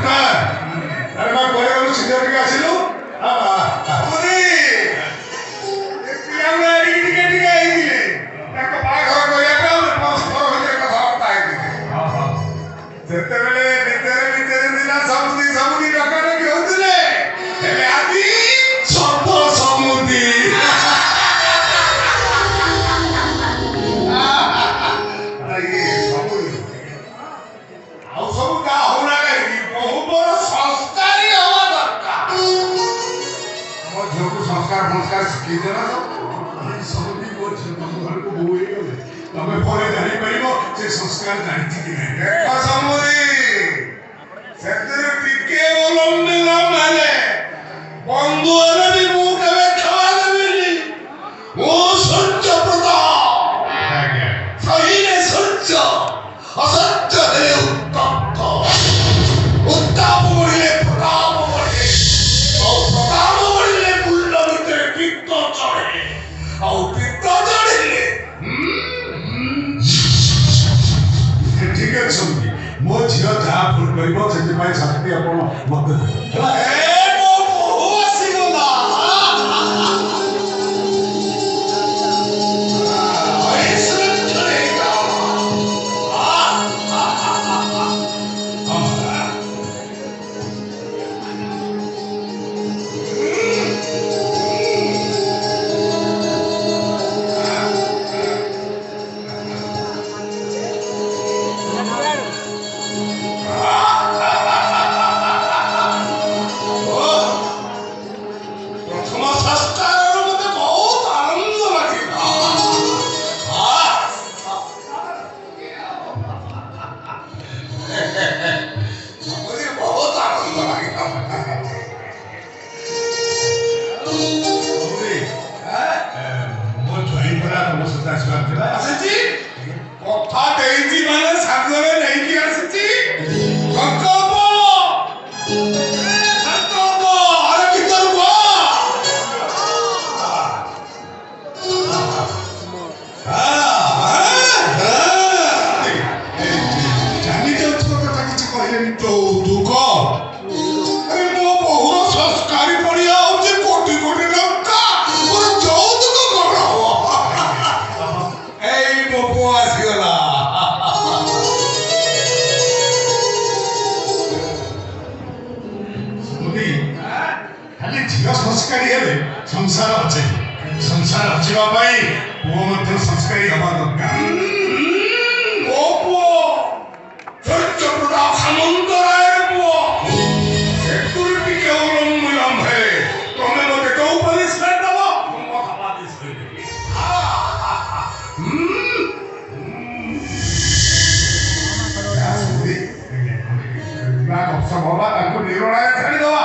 ଆରେ ମା କୁଆଡ଼େ ଗଲୁ ଶୀଘ୍ର ଟିକେ ଆସିଲୁ। ଯେତେବେଳେ ଭିତରେ ଥିଲା ସବୁଦି ଡକାଡକି ହଉଥିଲେ, ହେଲେ ଆଜି ସତ ସମୁଦି। ଆଉ ସବୁ ଯାହା ହଉନା କାହିଁକି ବହୁ ବଡ ସଂସ୍କାରୀ ହବା ଦରକାର। ଆମ ଝିଅକୁ ସଂସ୍କାର ଶିଖେଇଦେଲ ତ ସମୁଦି ମୋ ଝିଅ ତମ ଘରକୁ ବୋଉ ହେଇଗଲେ ତମେ ପରେ ଜାଣିପାରିବ ସେ ସଂସ୍କାର ଜାଣିଛି କି ନାହିଁ। ଦେଖ ସମୁଦି, ସେଥିରେ ଟିକେ ଅଲମ୍ବିଲା ମାନେ ବନ୍ଧୁ ହେଲେ ବି ମୁଁ କେବେ କ୍ଷମା ଦେବିନି। ମୁଁ ସୂର୍ଯ୍ୟ ପ୍ରତାପ, ସହିଲେ ସୂର୍ଯ୍ୟ, ଅସହ୍ୟ ହେଲେ ଉତ୍ତପ୍ତ, ଉତ୍ତାପ ବଢିଲେ ପ୍ରତାପ ବଢେ, ଆଉ ପ୍ରତାପ ବଢିଲେ ମୁଣ୍ଡ ଭିତରେ ପିତ୍ତ ଚଢେ, ଆଉ ପିତ୍ତ ଚଢିଲେ ଠିକ ଅଛି ସମୁଦି, ମୋ ଝିଅ ଯାହା ଭୁଲ କରିବ ସେଥିପାଇଁ ଶାସ୍ତି ଆପଣ ମତେ ଦେବେ। କଥା ଦେଇଛି ମାନେ ସାଙ୍ଗରେ ନେଇକି ଆସିଛି ସଂକଳ୍ପ। ଆରେ ଭିତରକୁ ଜାଣି ଯାଉଥିବା କଥା କିଛି କହିଲେନି। ଯୌତୁକ? ଆରେ ମୋ ବୋହୁର ସଂସ୍କାରୀ ପଡିଆ ହଉଛି କୋଟି କୋଟି ଟଙ୍କା, ମୋର ଯୌତୁକ କଣ ହବ? ଏଇ ମୋ ପୁଅ ଆସିଗଲା। ସମୁଦି, ଖାଲି ଝିଅ ସଂସ୍କାରୀ ହେଲେ ସଂସାର ଅଛି। ସଂସାର ଅଚିବା ପାଇଁ ପୁଅ ମଧ୍ୟ ସଂସ୍କାରୀ ହବା ଦରକାର। ମୋ ପୁଅ ସୂର୍ଯ୍ୟ ପ୍ରତାପ ସାମନ୍ତରାୟର ପୁଅ, ସେଥିରୁ ଟିକେ ଅଲମ୍ବିଳମ୍ବ ହେଲେ ତମେ ମୋତେ କେଉଁ ପନିଶମେଣ୍ଟ ଦବ? ମୁଁ କଥା ବାଦି ଶୋଇଦେବି। ତାଙ୍କୁ ନିର୍ଣୟ ଛାଡ଼ିଦବା।